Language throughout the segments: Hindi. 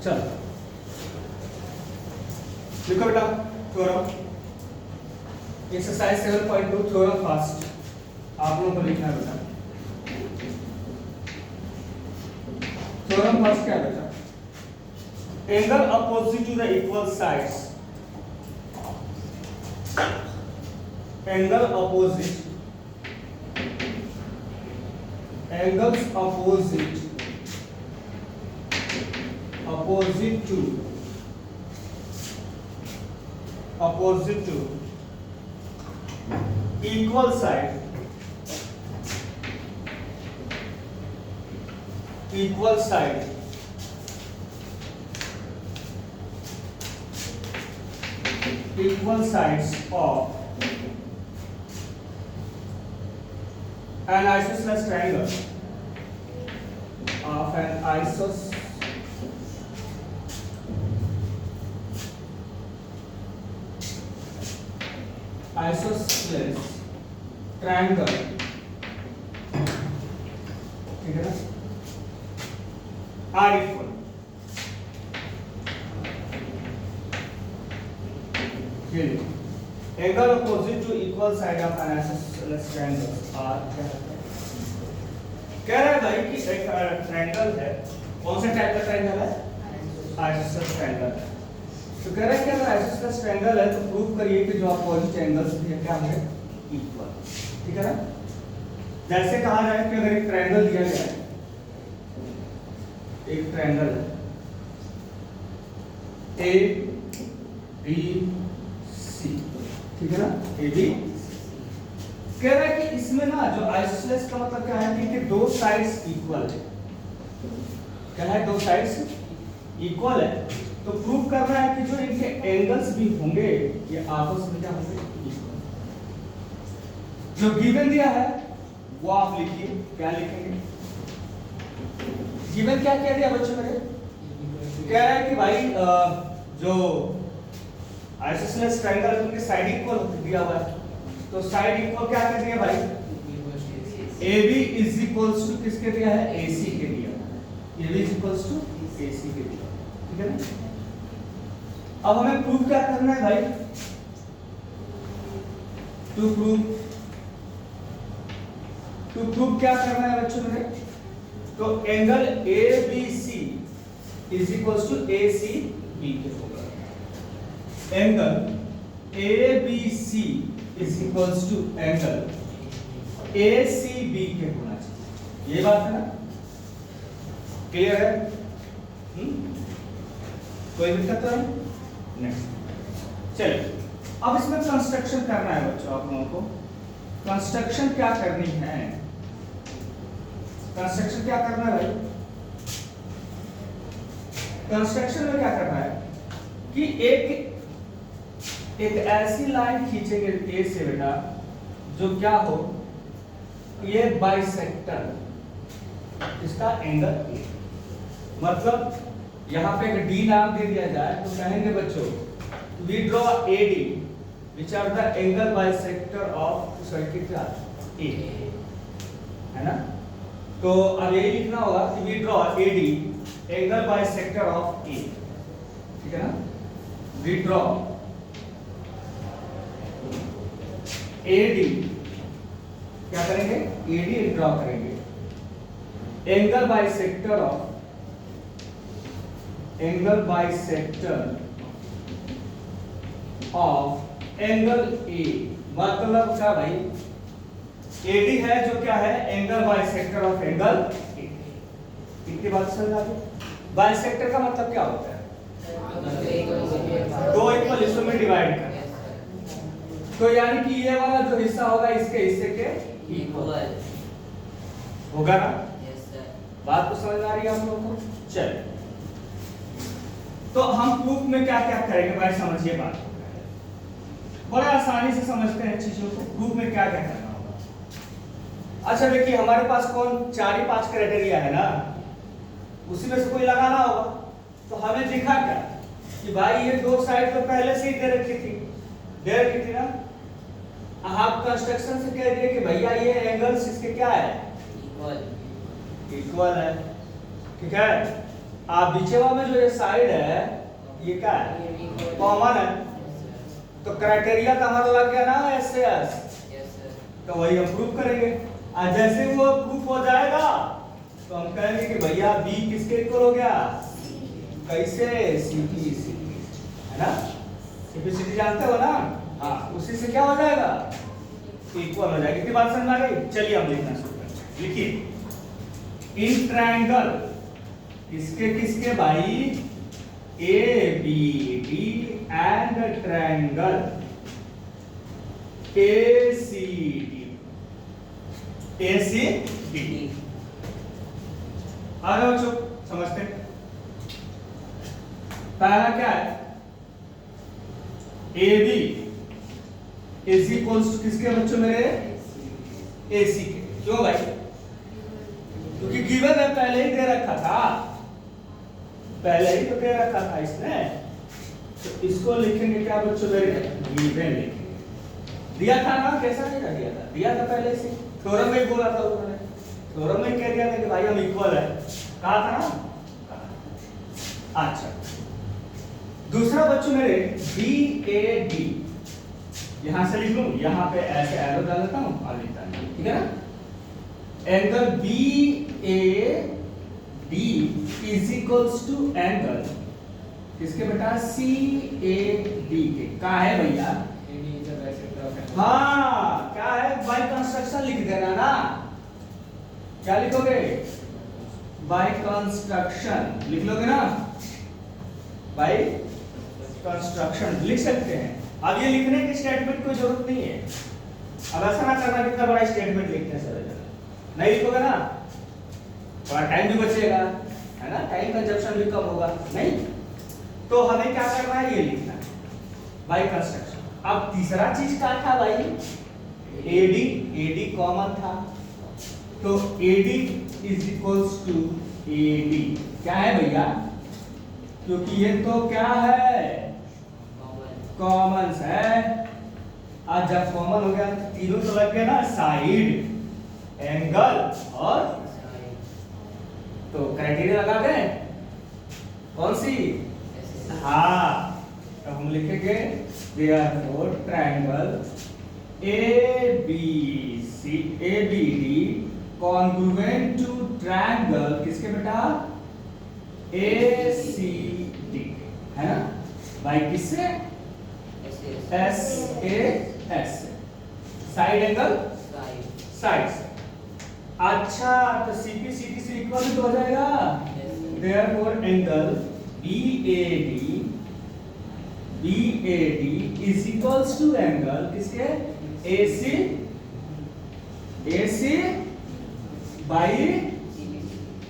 चलो लिखो बेटा थ्योरम एक्सरसाइज 7.2 थ्योरम फर्स्ट आप लोगों को लिखना है बेटा। थ्योरम फर्स्ट क्या है बेटा? Angle opposite to the equal sides, angle opposite, angles opposite to equal side equal sides of an isosceles triangle of an isosceles triangle, ठीक है ना, are equal angle opposite to equal side of an isosceles triangle are कह रहा है भाई कि एक ट्रायंगल है, कौन सा टाइप का ट्रायंगल है? आइसोसेलेस ट्रायंगल है। तो कह रहा है कि अगर आइसोसेलेस ट्रायंगल है तो प्रूव करिए कि जो अपोजिट एंगल्स दिए क्या होंगे? इक्वल, ठीक है ना। जैसे कहा जाए कि अगर एक ट्रायंगल दिया गया है, एक ट्रायंगल है ए बी सी, ठीक है ना, ए बी, कह रहा है कि इसमें ना जो आइसोसेलेस का मतलब क्या है कि दो साइड्स इक्वल है। क्या है? दो साइड्स इक्वल है। तो प्रूव करना है कि जो इनके एंगल्स भी होंगे ये आपस में क्या होंगे? इक्वल। जो गिवन दिया है वो आप लिखिए, क्या लिखेंगे? गिवन क्या कह दिया बच्चों मेरे? कह रहा है कि भाई जो आइसोसेलेस ट्रायंगल उनके साइड इक्वल दिया हुआ है, तो साइड इक्वल क्या कर दिया भाई? AB इज इक्वल्स टू किसके दिया है? AC के दिया है। AB is equals to AC के दिया, ठीक है ना। अब हमें प्रूव क्या करना है भाई? टू प्रूव क्या करना है बच्चों मेरे? तो angle ABC is equals to ACB के होगा। Angle ABC is equals to angle ACB के होना चाहिए। ये बात है ना, क्लियर है? कोई दिक्कत तो नहीं? चलिए अब इसमें कंस्ट्रक्शन करना है बच्चों आप लोगों को। कंस्ट्रक्शन क्या करनी है? कंस्ट्रक्शन क्या करना है भाई? कंस्ट्रक्शन में क्या करना है कि एक ऐसी लाइन खींचेंगे ए से बेटा जो क्या हो, ये बाइसेक्टर, इसका एंगल ए, मतलब यहां पे एक डी नाम दे दिया जाए तो कहेंगे बच्चों we draw AD which are the angle bisector of circuit A, है ना। तो अब यही लिखना होगा कि we draw AD angle bisector of A, ठीक है ना। वी ड्रॉ AD, क्या करेंगे? AD ड्रॉ करेंगे angle bisector of angle A, मतलब क्या भाई? AD है जो क्या है? Angle bisector of angle A। इतनी बात समझ आ गई? बाइसेक्टर का मतलब क्या होता है? दो इक्वल हिस्सों में डिवाइड करना। तो यानी कि ये वाला जो हिस्सा होगा इसके हिस्से के इक्वल होगा ना? बात तो समझ आ रही है आप लोगों को? चलिए तो हम प्रूफ में क्या क्या करेंगे भाई, समझिए बात। बड़ा आसानी से समझते हैं चीजों को। प्रूफ में क्या क्या करना होगा? अच्छा देखिए हमारे पास कौन 4 ही 5 क्राइटेरिया है ना, उसी में से कोई लगाना होगा। तो हमें दिखा क्या कि भाई ये दो साइड तो पहले से ही दे रखी थी ना। आप कंस्ट्रक्शन से कह दिए कि भैया ये एंगल्स इसके क्या है? इक्वल है, ठीक है। आप बीचेवा में जो ये साइड है ये क्या है, कॉमन है, तो क्राइटेरिया तो हमारा लग गया ना एस से एस, तो वही हम प्रूफ करेंगे। और जैसे वो प्रूफ हो जाएगा तो हम कहेंगे कि भैया बी किसके इक्वल हो गया, कैसे, सीपी है ना, सीपी जानते हो ना, हाँ उसी से क्या हो जाएगा, इक्वल हो जाएगी। कितनी बात समझ में आ गई। चलिए हम लिखना शुरू करते हैं। लिखिए इन ट्रायंगल किसके किसके भाई, A B D and triangle A C D. आ जाओ बच्चों समझते हैं। पहला क्या है, A B is equals to किसके बच्चों मेरे, ए सी के। क्यों भाई, क्योंकि गिवन है, पहले ही दे रखा था, पहले ही तो दे रखा था इसने, तो इसको लिखेंगे क्या बच्चों मेरे, गिवन लिखेंगे। दिया था ना, कैसा नहीं दिया था, दिया था पहले से, थ्योरम में ही बोला था उन्होंने, थ्योरम में कह दिया था कि भाई हम इक्वल है, कहा था ना। अच्छा दूसरा बच्चों मेरे बी ए डी, यहां से लिख लूं, यहां पे ऐसे एरो डाल देता हूं और लिखता हूं, ठीक है ना। Angle B A D is equals to angle किसके बेटा, सी ए डी के। का है भैया, हाँ क्या है, बाय कंस्ट्रक्शन लिख देना ना, क्या लिखोगे, बाय कंस्ट्रक्शन लिख लोगे ना, बाय कंस्ट्रक्शन लिख सकते हैं। अब ये लिखने की स्टेटमेंट कोई जरूरत नहीं है, अब ऐसा ना करना कितना बड़ा स्टेटमेंट लिखते हैं सर, नहीं लिखोगे ना थोड़ा टाइम भी बचेगा, है ना, टाइम कंजप्शन भी कम होगा, नहीं तो हमें क्या करना है, ये लिखना है बाय कंस्ट्रक्शन। अब तीसरा चीज क्या था भाई, एडी, एडी कॉमन था, तो AD is equals to AD, क्या है भैया, क्योंकि ये तो क्या है, कॉमन है। आज जब कॉमन हो गया तो तीनों तो लग गए ना, साइड, एंगल और, तो क्राइटेरिया लगा गए, कौन सी, हाँ, तो हम लिखेंगे therefore triangle A B D congruent to triangle किसके बेटा, ए सी डी, है ना भाई, किससे, S A S, side angle, side से। अच्छा तो सीपी सीटी से इक्वल हो जाएगा, therefore angle B A D is equals to angle किसके, ए सी बाई,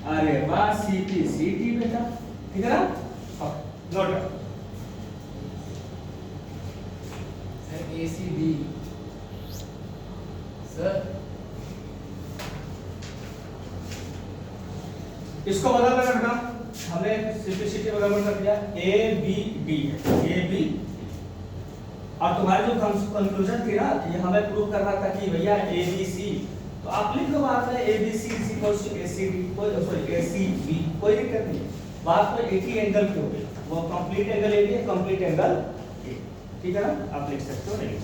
अरे वाह, सीपी सीटी बेटा, ठीक है ना, नोट ACB सर, इसको बदल देना बेटा, हमने सिंपलिसिटी बराबर कर दिया, A B D, A B, और तुम्हारी जो कंक्लूजन थी ना, ये हमें प्रूव करना था कि भैया ए बी सी, तो आप लिख लो बात है, A B C is equals to A C D, कोई सॉरी ए सी बी, कोई दिक्कत नहीं, बात तो एक ही एंगल की हो गई, वो कंप्लीट एंगल ए बी है, कंप्लीट एंगल ए, ठीक है ना, आप लिख सकते हो, नहीं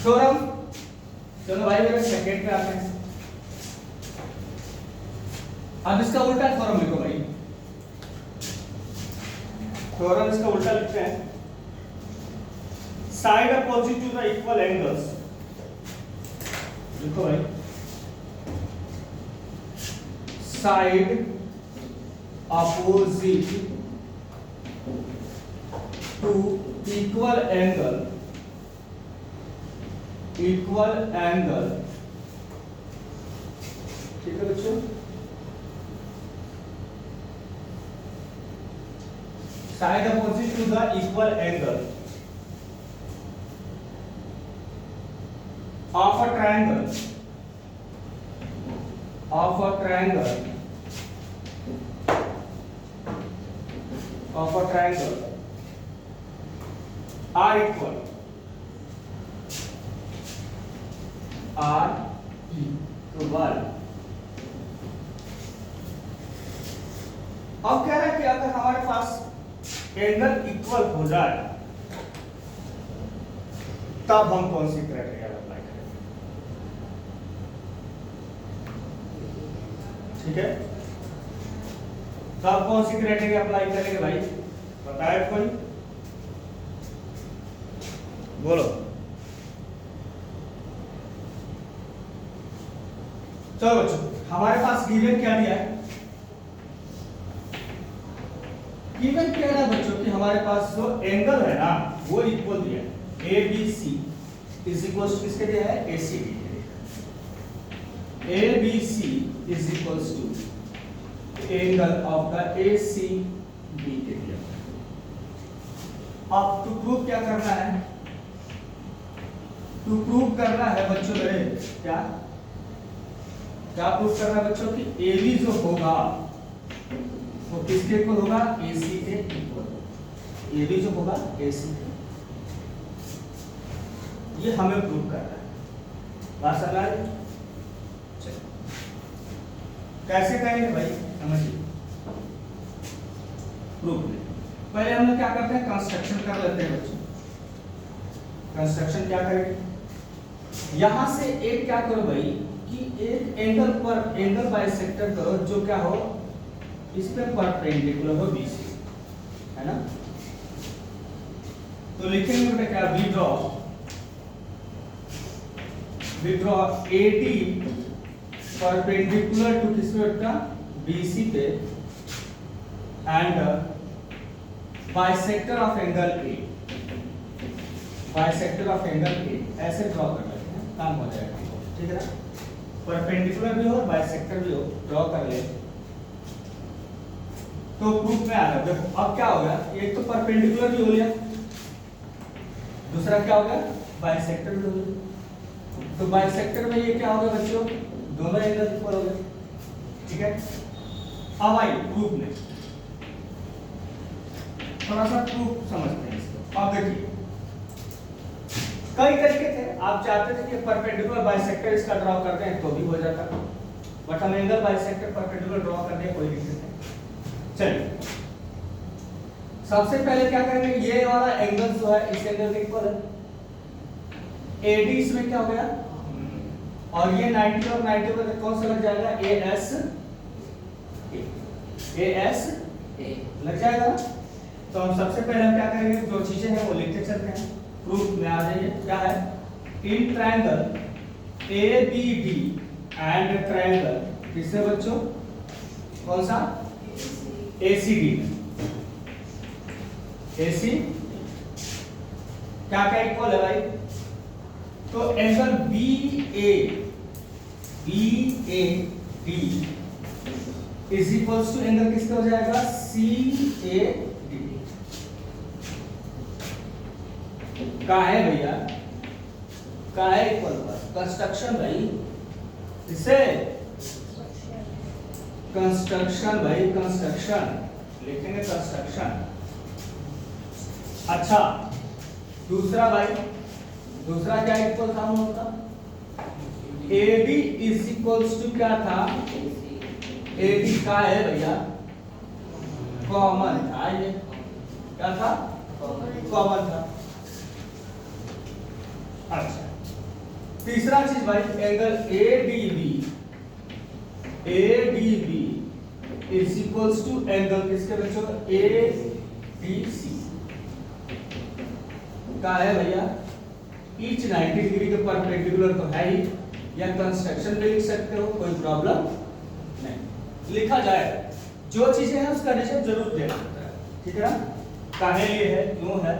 थ्योरम। चलो भाई मेरे सेकंड पे आते हैं, अब इसका उल्टा थ्योरम लिखो भाई, थ्योरम इसका उल्टा लिखते हैं, side opposite to the equal angles, लिखो भाई, side opposite to equal angle, ठीक है बच्चों, side opposite to the equal angle of a triangle are equal, अब कह रहा है कि अगर हमारे पास एंगल इक्वल हो जाए तब हम कौन सी क्राइटेरिया अप्लाई करेंगे। ठीक है, तब कौन सी क्राइटेरिया अप्लाई करेंगे भाई, बताए कोई, बोलो। चलो बच्चों, हमारे पास गिवन क्या दिया है, गिवन क्या है बच्चों कि हमारे पास जो एंगल है ना वो इक्वल दिया है, A B C is equal to किसके दिया है, A C D, A B C is equal to angle of the A C B के दिया। अब टू प्रूव क्या करना है, टू प्रूव करना है बच्चों, क्या क्या प्रूव करना है बच्चों कि ए बी जो होगा वो किसके इक्वल होगा, ए सी के इक्वल, ए बी जो होगा ए सी के, ये हमें प्रूव करना है। बात समझ आ रही, कैसे करेंगे भाई, समझिए प्रूफ में। पहले हम लोग क्या करते हैं, कंस्ट्रक्शन कर लेते हैं बच्चों। कंस्ट्रक्शन क्या करेंगे, यहां से एक क्या करो भाई कि एक एंगल पर एंगल बाइसेक्टर करो जो क्या हो, इस पे परपेंडिकुलर हो बीसी, है ना। तो लिखेंगे बेटा क्या, we draw AD perpendicular to किस पे बेटा, बीसी पे, and bisector of angle A, bisector of angle A, ऐसे ड्रॉ कर लेते हैं, काम हो जाएगा। ठीक है ना, परपेंडिकुलर भी हो और बाइसेक्टर भी हो, ड्रॉ कर ले तो प्रूफ में आ रहा है। देखो अब क्या हो गया, एक तो परपेंडिकुलर भी हो लिया, दूसरा क्या हो गया, बाइसेक्टर भी हो गया। तो बाइसेक्टर में ये क्या हो गया बच्चों, दोनों एंगल इक्वल हो गए। ठीक है, अब आई प्रूफ में, थोड़ा सा प्रूफ समझते हैं इसको। अब देखिए कई तरीके थे, आप चाहते थे कि परपेंडिकुलर बाइसेक्टर इसका ड्रॉ कर दें तो भी हो जाता, बट हम एंगल बाइसेक्टर परपेंडिकुलर ड्रॉ करने कोई दिक्कत नहीं। चलिए सबसे पहले क्या करेंगे, ये वाला एंगल जो है इस एंगल के इक्वल है, एडी इसमें क्या हो गया, और ये 90 और 90 पर कौन सा लग जाएगा, एएस, एएस लग जाएगा। तो हम सबसे पहले हम क्या करेंगे, जो चीजें हैं वो लिखते चलते हैं, प्रूफ में आ जाइए। क्या है, in triangle A B D and triangle किससे बच्चों, कौन सा, एसीडी, एसी क्या क्या इक्वल है भाई, तो angle B A D is equals to angle किसका हो जाएगा, सी ए डी का है भैया, का है इक्वल होगा, कंस्ट्रक्शन भाई, इसे कंस्ट्रक्शन भाई, कंस्ट्रक्शन लिखेंगे, कंस्ट्रक्शन। अच्छा दूसरा भाई, दूसरा क्या इक्वल था हम लोग का, AD इज इक्वल्स टू क्या था, AD का है भैया, कॉमन था, ये क्या था, कॉमन था। अच्छा तीसरा चीज भाई, angle ADB is equals to angle किसके बच्चों, ADC का है भैया, ईच 90 डिग्री के परपेंडिकुलर तो है ही, या कंस्ट्रक्शन में लिख सकते हो, कोई प्रॉब्लम नहीं, लिखा जाए। जो चीजें हैं उसका रिजल्ट जरूर देना होता है, ठीक है ना, काहे लिए है, क्यों है,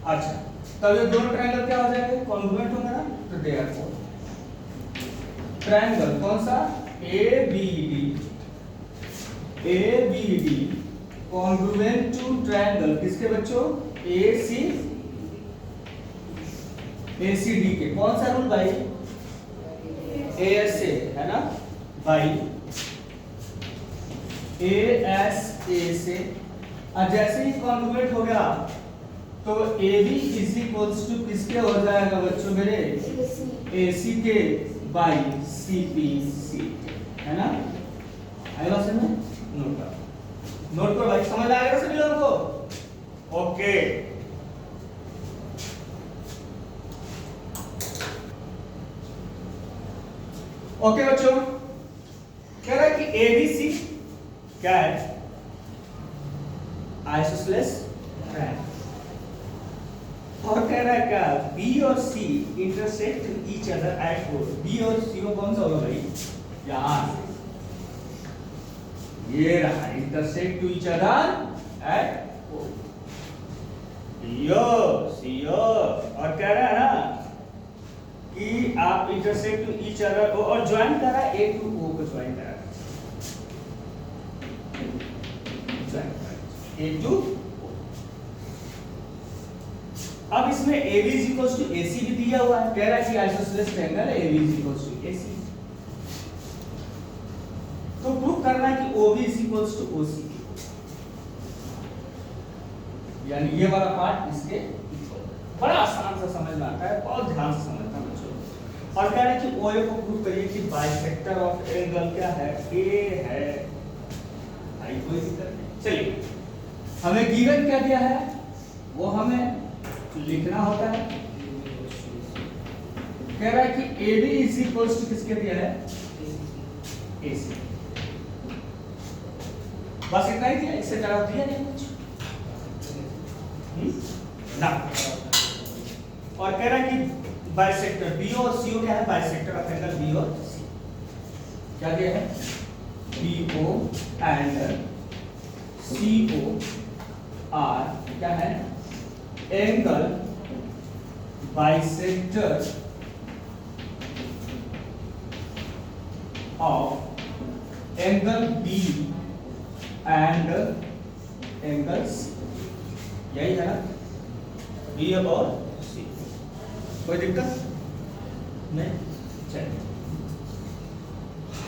अच्छा तब ये दोनों ट्रायंगल क्या हो जाएंगे, कॉन्ग्रुएंट होंगे ना, तो देयरफॉर ट्रायंगल कौन सा, ABD कॉन्ग्रुएंट टू ट्रायंगल किसके बच्चों, ACD के, कौन सा रूल भाई, ASA है ना भाई, ASA से, और जैसे ही कॉन्ग्रुएंट हो गया तो AB इज इक्वल्स टू किसके हो जाएगा बच्चों मेरे, AC के बाई CPC, है ना, आएगा समझ, नोट करो। नोट करो भाई, समझ आ गया सभी लोगों को? ओके, ओके बच्चों, कह रहा है कि एबीसी क्या है? Isosceles triangle. और कह रहा है क्या? बी और C intersect each other at O. B और सी को कौन सा होगा भाई? यहां से ये रहा, intersect to each other at O. BO CO, और कह रहा है ना कि आप intersect to each other O, और ज्वाइन कर रहा है ए टू ओ को, ज्वाइन कर रहा है ए टू ओ। अब इसमें AB is equals to AC भी दिया हुआ है, कह रहा है कि आइसोसेलेस ट्रायंगल है, AB is equals to AC। तो प्रूव करना है कि OB is equals to OC, यानी ये वाला पार्ट इसके इक्वल। बड़ा आसान से समझ में आता है, बहुत ध्यान से समझना बच्चों। और कह रहे हैं कि OA को प्रूव करिए कि बाइसेक्टर ऑफ एंगल क्या है? A है। भाई कोई दिक्कत नहीं, चलिए हमें गिवन क्या दिया है वो हमें लिखना होता है। कह रहा है कि AB इज इक्वल्स टू किसके दिया है? AC। बस इतना ही दिया, इससे ज्यादा दिया नहीं कुछ ना। और कह रहा है कि बाइसेक्टर BO और CO क्या है? बाइसेक्टर ऑफ एंगल B और C। क्या दिया है? BO एंड CO आर क्या है? Angle bisector of angle B and angle C। यही है ना? B और C। कोई दिक्कत नहीं? चलिए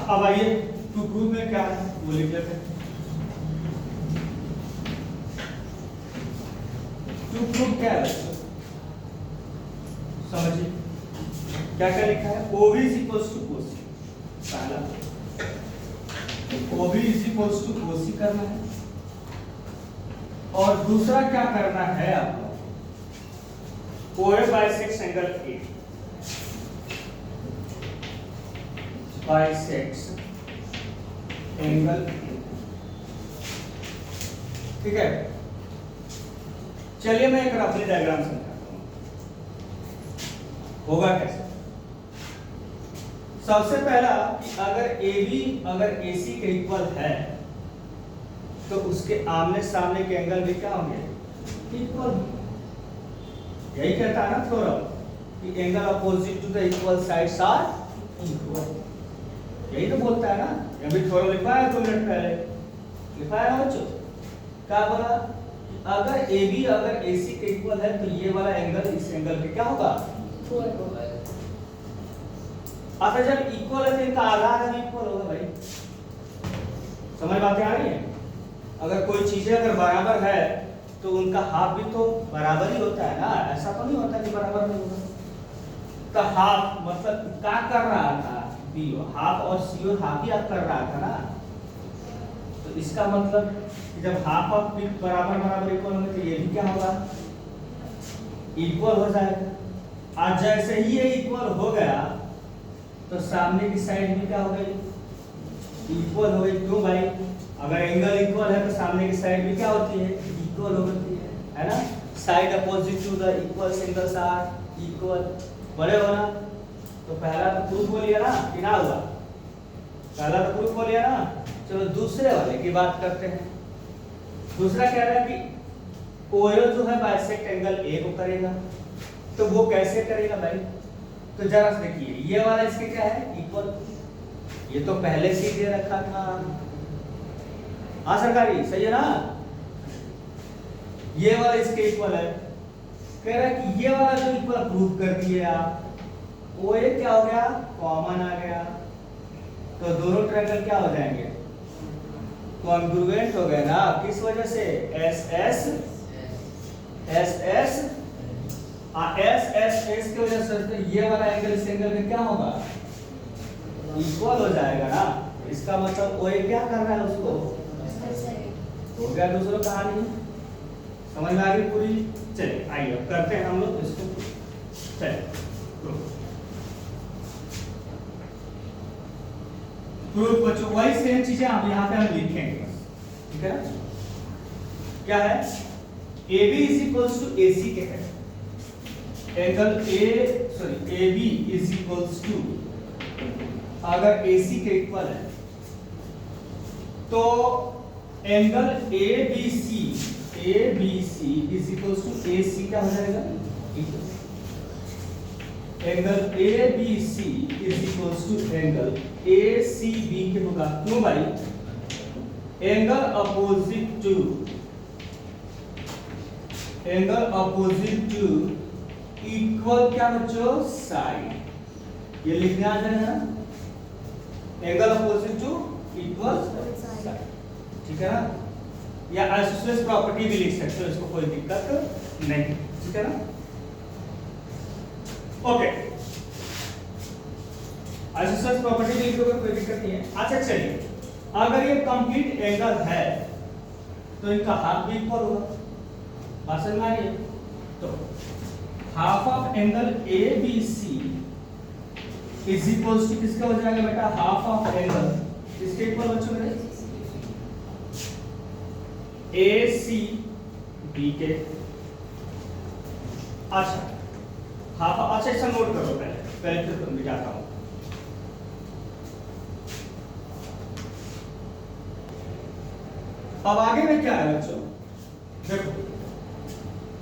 अब आइए टू प्रूव में क्या है वो लिख लेते हैं। टू प्रूव क्या है समझिए, क्या क्या लिखा है? OB is equals to OC, पहला OB is equals to OC करना है, और दूसरा क्या करना है आपको? OA bisects angle A, bisects angle A, ठीक है। चलिए मैं एक रफली डायग्राम समझाता हूं, होगा कैसे। सबसे पहला कि अगर AB अगर AC के इक्वल है तो उसके आमने सामने के एंगल भी क्या होंगे? इक्वल। यही कहता है ना थ्योरम कि angle opposite to the equal sides are equal. यही तो बोलता है ना, अभी थ्योरम लिखा है 2 मिनट पहले, लिखा है ना बच्चों। क्या बोला? अगर AB अगर AC के इक्वल है तो ये वाला एंगल इस एंगल पे क्या होगा? अच्छा जब इक्वल है तो इनका आधार भी इक्वल होगा भाई। समझ बातें आ रही है? अगर कोई चीजें अगर बराबर है तो उनका हाफ भी तो बराबर ही होता है ना, ऐसा तो नहीं होता कि बराबर नहीं होगा। तो हाफ मतलब क्या कर रहा था? BO हाफ और CO हाफ ही आप कर रहा था ना, तो इसका मतलब जब हाफ ऑफ बराबर बराबर इक्वल होंगे तो ये भी क्या होगा? इक्वल हो जाएगा। और जैसे ही ये इक्वल हो गया तो सामने की साइड भी क्या हो गई? इक्वल हो गई। क्यों भाई? अगर एंगल इक्वल है तो सामने की साइड भी क्या होती है? इक्वल होती है ना? Side opposite to the equal angles are equal, बड़े हो ना। तो पहला तो प्रूफ हो लिया ना कि ना हुआ? पहला तो प्रूफ हो लिया ना। चलो दूसरे वाले की बात करते हैं। दूसरा कह रहा है कि OA जो है बाइसेक्ट एंगल A को करेगा, तो वो कैसे करेगा भाई? तो जरा देखिए, ये वाला इसके क्या है? इक्वल। ये तो पहले से दे रखा था। हाँ सरकारी सही है ना? ये वाला इसके इक्वल है। कह रहा है कि ये वाला जो इक्वल प्रूव कर दिए आप, OA क्या हो गया? कॉमन आ गया, तो दोनों ट्रायंगल क्या हो जाएंगे? कॉन्ग्रुएंट हो गए ना। किस वजह से? SS की वजह से। तो ये वाला एंगल इस एंगल में क्या होगा? इक्वल हो जाएगा ना। इसका मतलब OA क्या कर रहा है? उसको हो गया दूसरा कहानी, समझ में आ गई पूरी। चलिए आइए अब करते हैं हम लोग इसको। चलिए प्रूफ बच्चों वही सेम चीजें आप यहाँ पे हम लिखेंगे बस, ठीक है। क्या है, A B is equals to A C के है, angle A B is equals to, अगर ए सी के इक्वल है तो angle A B C is equals to A C क्या हो जाएगा, angle A B C is equals to angle A C B के होगा। क्यों भाई, एंगल अपोजिट टू इक्वल क्या बच्चों, साइड, ये लिखने आ जाएगा ना, angle opposite to equal side, ठीक है ना, या आइसोसेलेस प्रॉपर्टी भी लिख सकते हो, इसको कोई दिक्कत नहीं, ठीक है ना। ओके, आइसोसेलेस प्रॉपर्टी भी लिखोगे कोई दिक्कत नहीं है। अच्छा चलिए, अगर ये कंप्लीट एंगल है तो इनका हाफ भी इक्वल होगा, बात समझ में आ रही है। तो half of angle A B C is equals to किसका हो जाएगा बेटा, हाफ ऑफ एंगल किसके इक्वल बच्चों मेरे, ए सी बी के। अच्छा हाफ, अच्छा इसका नोट करो पहले फिर तुम जाता हूं। अब आगे में क्या है बच्चों, देखो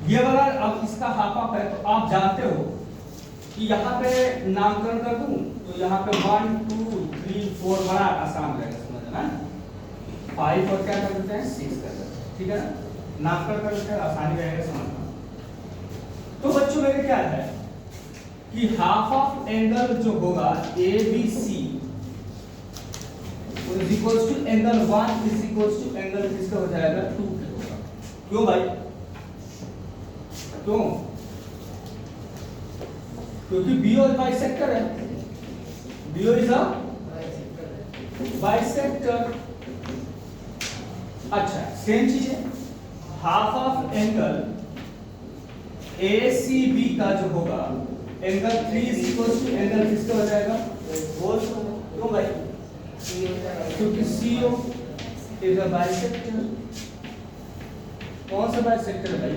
ये वाला, अब इसका हाफ ऑफ है तो आप जानते हो कि यहाँ पे नामकरण कर दूं तो यहाँ पे 1 2 3 4 बड़ा आसान रहेगा समझना, 5 और क्या कर देते हैं 6 कर देते हैं, ठीक है ना, नामकरण कर देते हैं, आसानी रहेगा समझना। तो बच्चों मेरे क्या है कि हाफ ऑफ एंगल जो होगा A B C is equals to angle 1 is equals to angle किसका हो जाएगा 2 के होगा। क्यों भाई, क्यों, क्योंकि बीओ बाइसेक्टर है, बीओ इज अ बाइसेक्टर। अच्छा सेम चीज है, half of angle A C B का जो होगा angle 3 is equals to angle किसका हो जाएगा, बोल। क्यों भाई, क्योंकि CO इज अ बाइसेक्टर। कौन सा बाइसेक्टर है भाई,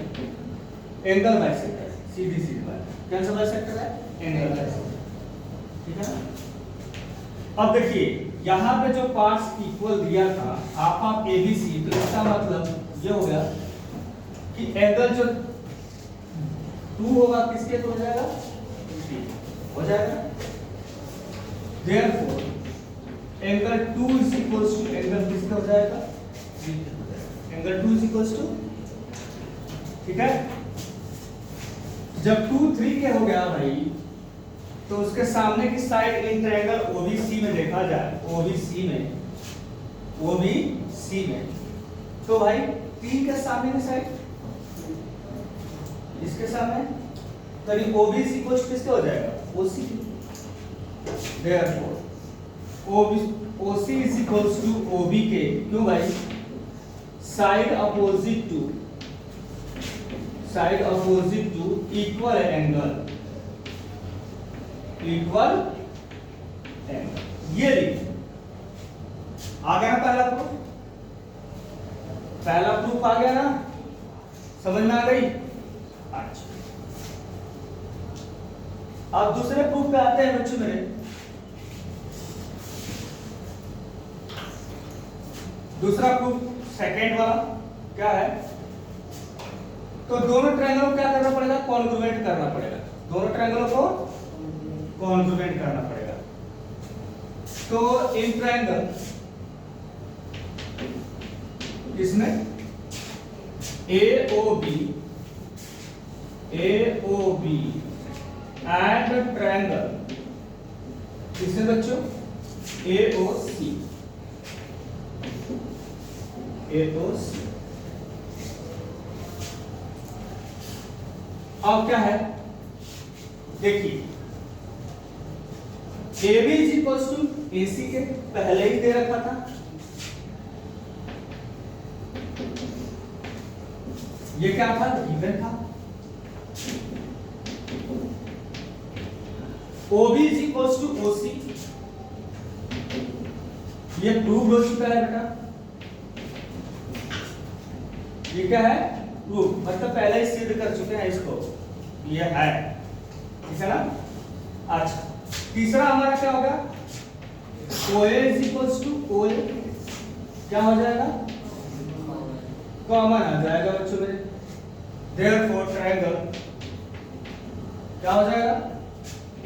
एंगल बाइसेक्टर, सीधी बात, कौन सा बाइसेक्टर है, एंगल बाइसेक्टर, ठीक है ना। अब देखिए यहाँ पे जो पार्ट्स इक्वल दिया था हाफ ऑफ ABC, तो इसका मतलब ये हो गया कि एंगल जो 2 होगा किसके तो हो जाएगा, हो जाएगा। Therefore angle 2 is equals to angle किसका हो जाएगा, एंगल 2 इज इक्वल्स टू, ठीक है। जब 2 3 के हो गया भाई तो उसके सामने की साइड इन ट्रायंगल OBC में देखा जाए, OBC में तो भाई 3 के सामने की साइड इसके सामने, तभी OB इज इक्वल्स किसके हो जाएगा, OC। Therefore OC is equals to OB के, क्यों भाई, side opposite to equal angle, ये लिख आ गया ना पहला प्रूफ आ गया ना, समझ में आ गई। अच्छा अब दूसरे प्रूफ पे आते हैं बच्चों मेरे। दूसरा प्रूफ सेकेंड वाला क्या है, तो दोनों ट्रायंगलों को क्या करना पड़ेगा, कॉन्ग्रुएंट करना पड़ेगा, दोनों ट्रायंगलों को कॉन्ग्रुएंट करना पड़ेगा। तो इन ट्रायंगल इसमें AOB एंड ट्रायंगल किसमें बच्चों, AOC। अब क्या है देखिए, AB is equals to AC के पहले ही दे रखा था, ये क्या था, गिवन था। OB is equals to OC, ये प्रूव हो चुका है बेटा। ये क्या है, प्रूव, मतलब पहले ही सिद्ध कर चुके हैं इसको, ये है, ठीक है ना। अच्छा, तीसरा हमारा क्या होगा, OA is equals to OA, क्या हो जाएगा, कॉमन आ जाएगा बच्चों मेरे। Therefore ट्रायंगल क्या हो जाएगा,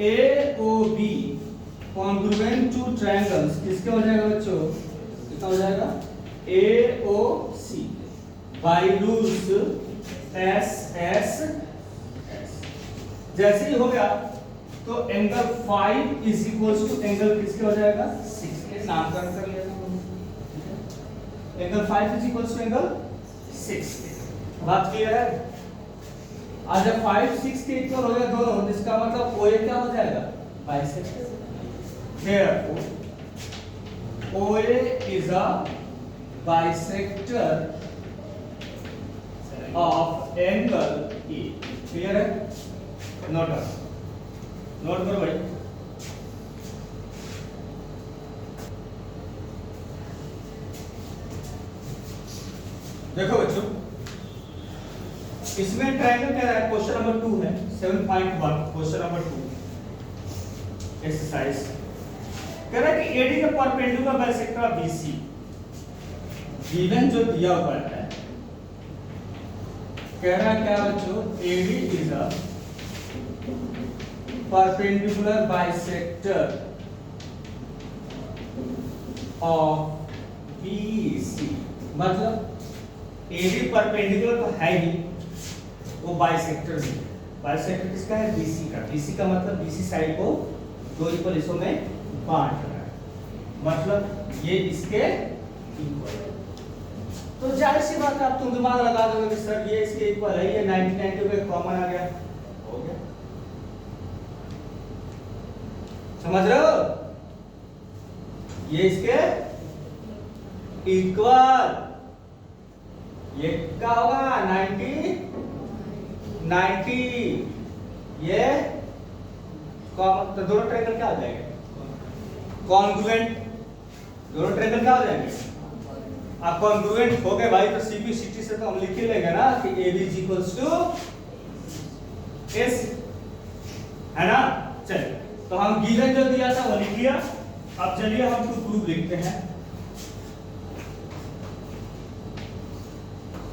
AOB congruent to triangles, किसके हो जाएगा बच्चों, कितना हो जाएगा, AOC by rules SS। जैसे ही हो गया तो angle 5 is equals to angle किसके हो जाएगा, 6 के, नामकरण कर लिया। Angle 5 is equals to angle 6, बात क्लियर है। आज जब 5 6 के इक्वल हो गया दोनों, इसका मतलब OA क्या हो जाएगा, bisector. Therefore OA is a bisector of angle E। Clear है, नोट करो भाई। देखो बच्चों, इसमें ट्रायंगल कह रहा है, क्वेश्चन नंबर 2 है 7.1, क्वेश्चन नंबर 2 एक्सरसाइज कह रहा है कि AD के परपेंडिकुलर बाइसेक्टर BC, गिवन जो दिया हुआ है, कह रहा है क्या बच्चों, AD is a perpendicular bisector of BC, मतलब AD परपेंडिकुलर तो है ही, वो बाइसेक्टर भी। बाइसेक्टर किसका है, BC का। BC का मतलब BC साइड को दो इक्वल हिस्सों में बांट रहा है, मतलब ये इसके इक्वल है। तो जाहिर सी बात है, आप तुम दिमाग लगा दोगे कि सर ये इसके इक्वल है, ये 90 पे कॉमन आ गया, हो गया। समझ रहे हो, ये इसके इक्वल, ये क्या होगा 90, ये कॉमन, तो दोनों ट्रायंगल क्या हो जाएंगे, कॉन्ग्रुएंट। दोनों ट्रायंगल क्या हो जाएंगे, अब कॉन्ग्रुएंट हो गए भाई, तो CP/CT से तो हम लिख ही लेंगे ना कि AB is equals to AC, है ना। चलिए, तो हम गिवन जो दिया था वो लिख लिया। अब चलिए हम टू प्रूव लिखते हैं।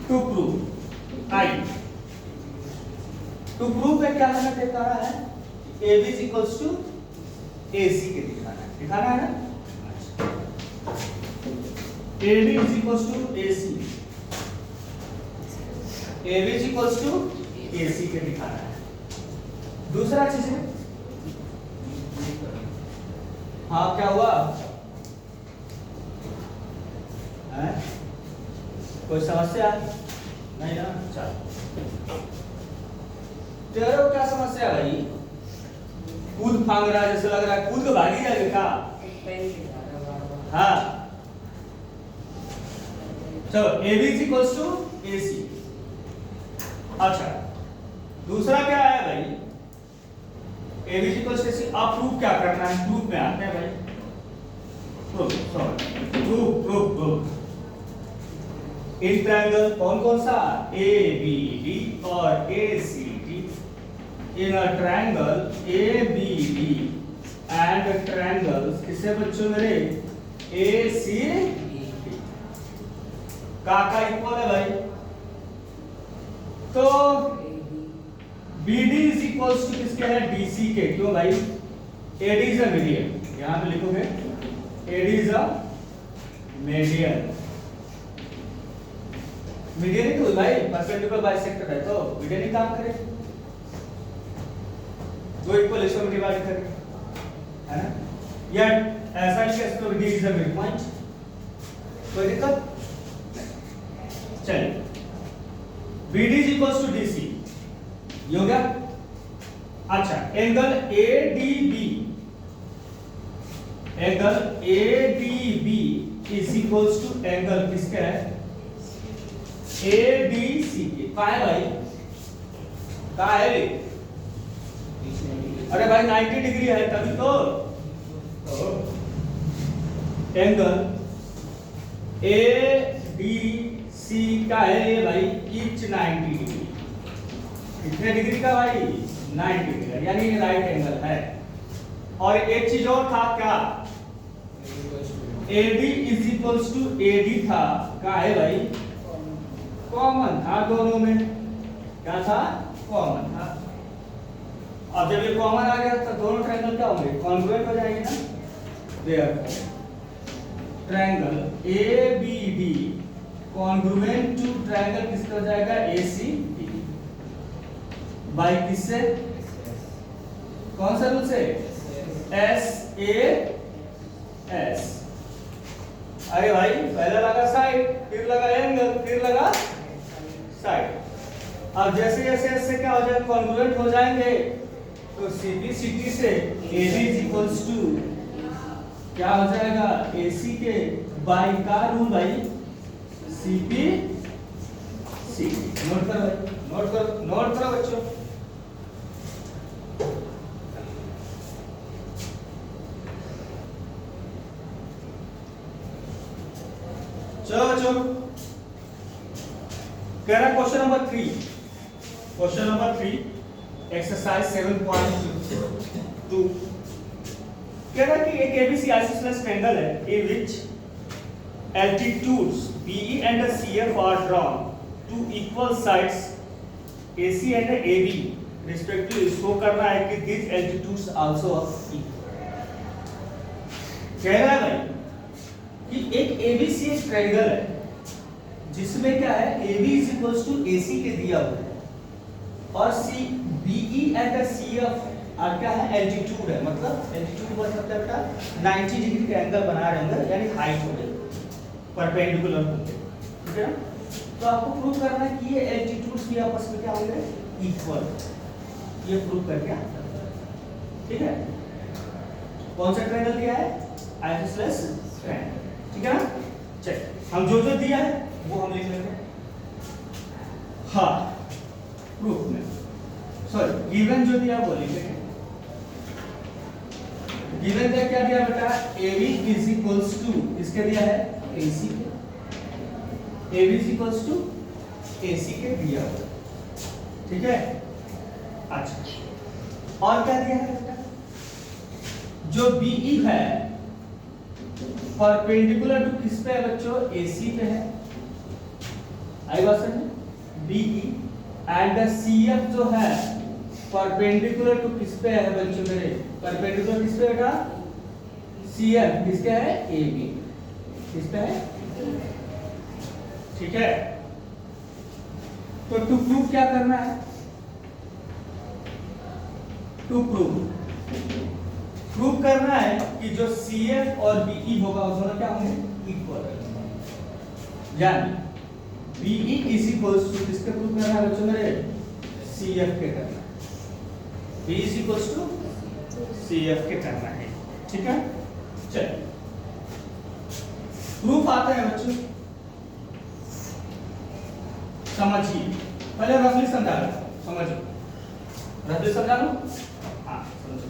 To prove I, to prove में क्या हमें दिखाना है, AB is equals to AC के दिखाना है ना। AB is equals to AC, AB is equals to AC के दिखाना है। दूसरा चीज है, हाँ क्या हुआ है? कोई समस्या नहीं ना, चलो तेरे को क्या समस्या है भाई, कूद फांग रहा है, जैसे लग रहा है कूद के भागी जाएगा क्या, हाँ चलो AB is equals to AC। अच्छा दूसरा क्या है भाई, AB is equals to AC। अब प्रूफ क्या करना है, प्रूफ में आते हैं भाई, प्रूफ इन ट्रायंगल कौन कौन सा, ABD और ACD, in a triangle ABD and triangles किससे बच्चों मेरे, ACD का इक्वल है भाई। तो BD is equals to किसके है, DC के। क्यों भाई, AD is a median, यहां पे लिखोगे AD is a median। Median ही तो भाई, परपेंडिकुलर बाइसेक्टर है तो मीडियन ही काम करे, दो इक्वल हिस्सों में डिवाइड करे, है ना। या ऐसा ही कैसे, तो D is a mid point, कोई दिक्कत। चलिए BD is equals to DC, ये हो गया। अच्छा angle ADB is equals to angle किसका है, ADCK कहाँ है भाई, कहाँ है? अरे भाई 90 डिग्री है तभी तो एंगल ADC का है ये भाई इच 90 डिग्री। कितने डिग्री का भाई? 90 डिग्री, यानी ये राइट एंगल है। और एक चीज और था क्या, AD is equals to AD था, क्या है भाई? कॉमन था दोनों में, क्या था? कॉमन था। अब जब ये कॉमन आ गया तो दोनों ट्रायंगल क्या होंगे? कॉन्ग्रुएंट हो जाएंगे ना। Therefore triangle ABD congruent to triangle किसका हो जाएगा? ACD बाय किससे? कौन सा रूल से? SAS। अरे भाई पहले लगा साइड, फिर लगा एंगल, फिर लगा साइड। अब जैसे जैसे इससे क्या हो जाएगा? कॉन्ग्रुएंट हो जाएंगे, तो CPCT से AD इज इक्वल्स टू क्या हो जाएगा? AC के बाई का रूल भाई CPCT। नोट करो भाई, नोट करो बच्चों। चलो बच्चों, कह रहा question number 3, question number 3 exercise 7.2 कह रहा कि एक ABC आइसोसेलेस ट्रायंगल है in which altitudes BE and CF are drawn to equal sides AC and AB respectively। Show करना है कि these altitudes also are equal। कह रहा है भाई कि एक ABC एक ट्रायंगल है जिसमें क्या है? AB is equals to AC के दिया हुआ है और BE and CF और क्या है? एल्टीट्यूड है। मतलब एल्टीट्यूड मतलब क्या बेटा? 90 डिग्री का एंगल बना रहे हैं, यानी हाइट हो गई परपेंडिकुलर होंगे, ठीक है ना? तो आपको प्रूव करना है कि ये एल्टीट्यूड्स भी आपस में क्या होंगे? इक्वल। ये प्रूव करके आता है, ठीक है? कौन सा ट्रायंगल दिया है? आइसोसेलेस ट्रायंगल, ठीक है ना? चल हम जो दिया है वो हम लिख लेते हैं। हाँ प्रूफ में सॉरी गिवन जो दिया वो लिख लेंगे। गिवन क्या क्या दिया बेटा? AB इज इक्वल्स टू किसके दिया है? AC के। AB is equals to AC के दिया हुआ, ठीक है? अच्छा और क्या दिया है बेटा? जो BE है परपेंडिकुलर टू किस पे है बच्चों? AC पे है। आई बात समझ? BE एंड CF जो है परपेंडिकुलर टू किस पे है बच्चों मेरे? परपेंडिकुलर किस पे बेटा? CF किसके है? AB किस पे है? ठीक है। तो टू प्रूव क्या करना है? टू प्रूव करना है कि जो CF और BE होगा वो दोनों क्या होंगे? इक्वल। यानी BE इज इक्वल्स टू किसके प्रूव करना है बच्चों मेरे? CF के करना है। BE is equals to CF के करना है, ठीक है? चलिए प्रूफ आता है बच्चों, समझिए। पहले रफली समझा लो, समझो। रफली समझा लो। हाँ समझो।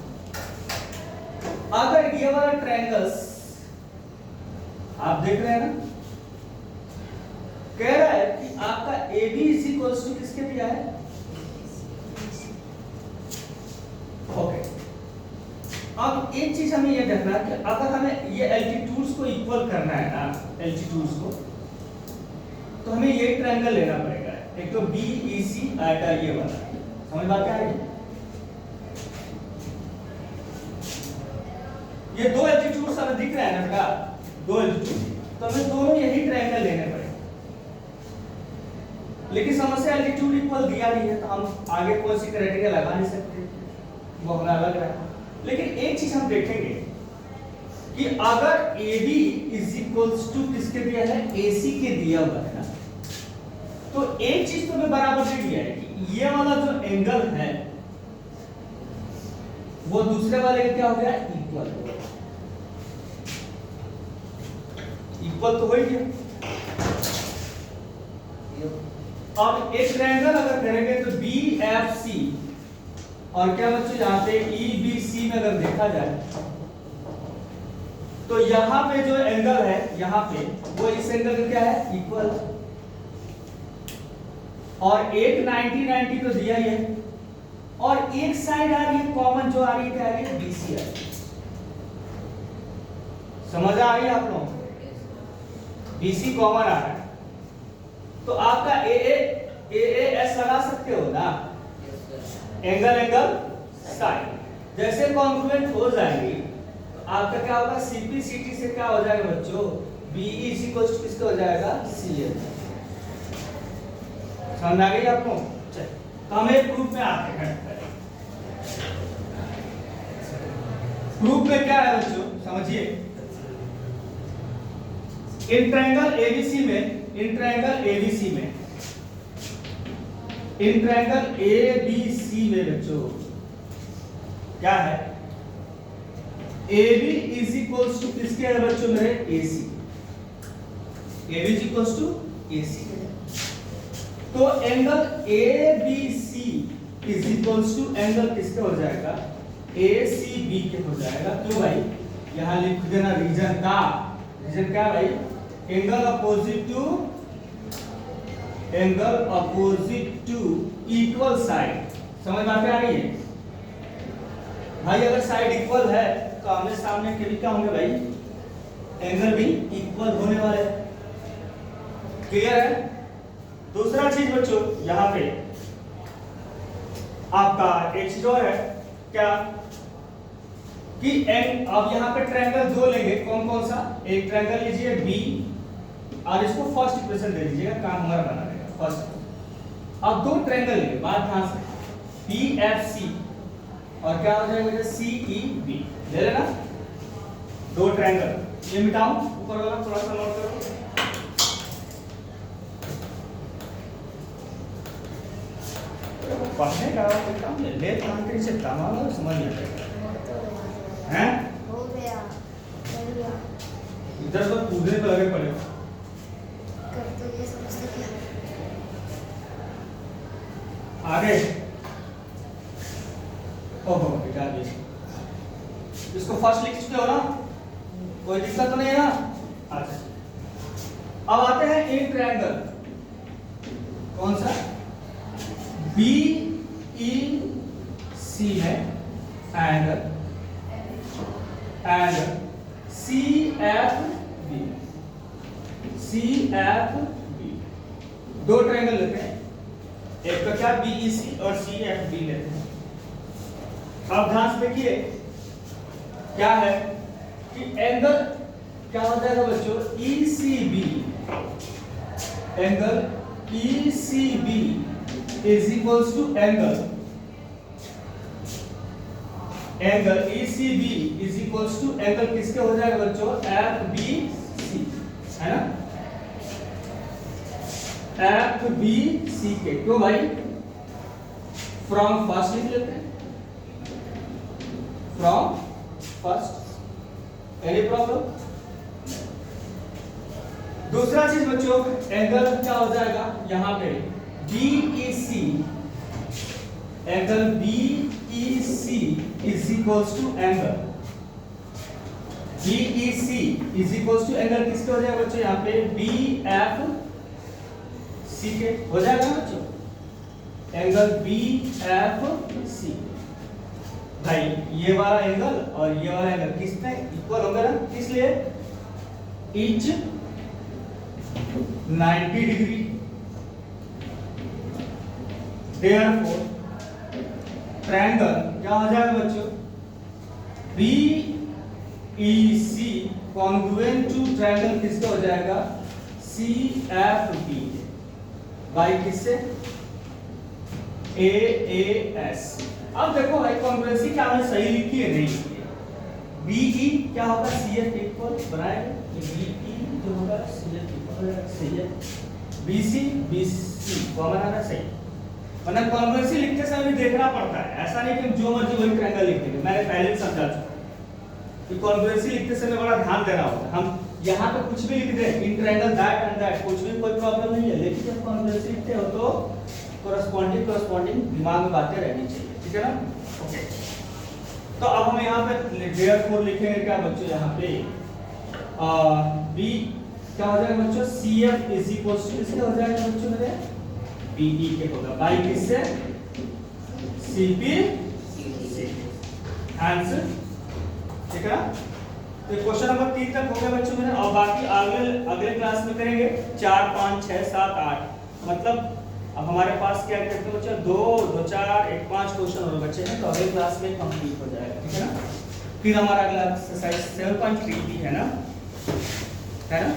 अगर ये वाला ट्रायंगल्स आप देख रहे हैं ना, कह रहा है कि आपका AB इज इक्वल्स टू किसके दिया है? ओके। अब एक चीज हमें ये देखना है कि अगर हमें ये एल्टीट्यूड्स को इक्वल करना है ना, एल्टीट्यूड्स को, तो हमें ये ट्रायंगल लेना पड़ेगा। एक तो BEC आटा ये वाला, समझ बात क्या है? ये दो एल्टीट्यूड्स हमें दिख रहे हैं ना बेटा, दो एल्टीट्यूड, तो हमें दोनों यही ट्रायंगल लेने पड़ेंगे। लेकिन समस्या एल्टीट्यूड इक्वल दिया नहीं है, तो हम आगे कोई सी क्राइटेरिया लगा नहीं सकते, वो हमें अलग रहा। लेकिन एक चीज हम देखेंगे कि अगर AB इज इक्वल्स टू किसके दिया है? AC के दिया हुआ है ना, तो एक चीज तो हमें बराबर दे दिया है कि ये वाला जो एंगल है वो दूसरे वाले का क्या हो गया? इक्वल। इक्वल तो हो ही गया। अब एक ट्रायंगल अगर करेंगे तो BFC और क्या बच्चों यहाँ पे EBC में अगर देखा जाए तो यहाँ पे जो एंगल है यहाँ पे वो इस एंगल का क्या है इक्वल, और एक 90 तो दिया ही है, और एक साइड आ रही है कॉमन जो आ रही है क्या आ रही है BC आ रही है। समझ आ रही है आप लोगों को, BC कॉमन आ रहा है तो आपका AAS लगा सकते हो ना, एंगल साइड जैसे कॉन्ग्रुएंट हो जाएंगी तो आपका क्या होगा CPCT से क्या हो जाएगा बच्चों BE किसका हो जाएगा CL। समझ आ गई आपको। तो हम एक ग्रुप में आते हैं, ग्रुप में क्या है बच्चों समझिए, इन ट्रायंगल ABC में बच्चों क्या है AB इज इक्वल्स टू किसके है बच्चों मेरे AC, AB is equals to AC। तो angle ABC is equals to angle किसके हो जाएगा ACB के हो जाएगा। क्यों भाई यहां लिख देना रीजन क्या भाई, angle opposite to equal side. समझ बात आ रही है भाई, अगर साइड इक्वल है तो आमने सामने के भी क्या होंगे भाई, एंगल भी इक्वल होने वाले। क्लियर है। दूसरा चीज बच्चों यहाँ पे आपका एक चीज और है क्या कि अब यहाँ पे ट्रायंगल दो लेंगे, कौन कौन सा, एक ट्रायंगल लीजिए B और इसको फर्स्ट इक्वेशन दे दीजिएगा, काम हमारा बना देगा फर्स्ट। अब दो ट्रायंगल लेंगे, बात ध्यान से, BFC और क्या हो जाएगा CEB ले लेना, दो ट्रायंगल। ये मिटाऊं ऊपर वाला थोड़ा सा नोट करो, पढ़ने का कोई काम नहीं, ले जानकारी से काम आओ समझ नहीं आएगा हैं, हो गया इधर तो कूदने पे लगे पड़े कर, तो ये समझते क्या आगे। ओहो बेटा जी इसको फर्स्ट लिख चुके हो ना, कोई दिक्कत तो नहीं है ना। अच्छा अब आते हैं एक ट्रायंगल, कौन सा BEC है एंड CFB, दो ट्रायंगल लेते हैं, एक का क्या BEC और CFB लेते हैं। अब ध्यान से देखिए क्या है कि एंगल क्या हो जाएगा बच्चों ECB, angle ECB is equals to angle ECB is equals to angle किसके हो जाएगा बच्चों FBC है ना, FBC के। क्यों भाई, फ्रॉम फर्स्ट लिख लेते हैं, फ्रॉम फर्स्ट, एनी प्रॉब्लम। दूसरा चीज बच्चों एंगल क्या हो जाएगा यहाँ पे BEC, angle BEC is equals to angle BEC is equals to angle किसके हो जाएगा बच्चों यहाँ पे BFC के हो जाएगा बच्चों, एंगल BFC। भाई ये वाला एंगल और ये वाला एंगल किसमें इक्वल होगा ना, इसलिए ईच 90 डिग्री, therefore ट्रायंगल क्या हो जाएगा बच्चों BEC कॉन्ग्रुएंट टू ट्रायंगल किसका हो जाएगा CFB बाई किससे AAS। अब देखो भाई कॉन्ग्रुएंसी क्या हमने सही लिखी है नहीं लिखी है, BE क्या होगा CF इक्वल बनाएगा, BE जो होगा CF equal CF, BC common आ रहा सही, वरना कॉन्ग्रुएंसी लिखते समय भी देखना पड़ता है, ऐसा नहीं कि जो मर्जी वही ट्रायंगल लिख देंगे। मैंने पहले भी समझा चुका कि कॉन्ग्रुएंसी लिखते समय बड़ा ध्यान देना होता है। हम यहाँ पे कुछ भी लिख दे, in triangle that and that, कुछ भी कोई प्रॉब्लम नहीं है, लेकिन जब कॉन्ग्रुएंसी लिखते हो तो कॉरस्पॉन्डिंग दिमाग में बातें रहनी चाहिए, ठीक है ना? ओके, तो अब हम यहाँ पे देयरफॉर लिखेंगे क्या बच्चों, यहाँ पे बी क्या हो जाएगा बच्चों, CF इज इक्वल टू इसके हो जाएगा बच्चों मेरे BE के होगा बाई किससे, CP आंसर, ठीक है? तो क्वेश्चन नंबर 3 तक हो गया बच्चों मेरे, और बाकी अगले क्लास में करेंगे 4 5 6 7 8, मतलब अब हमारे पास क्या कहते हैं बच्चों, 2 2 4 1 5 क्वेश्चन और बचे हैं, तो अगले क्लास में कंप्लीट हो जाएगा, ठीक है ना? फिर हमारा अगला एक्सरसाइज 7.3 भी है ना, है ना?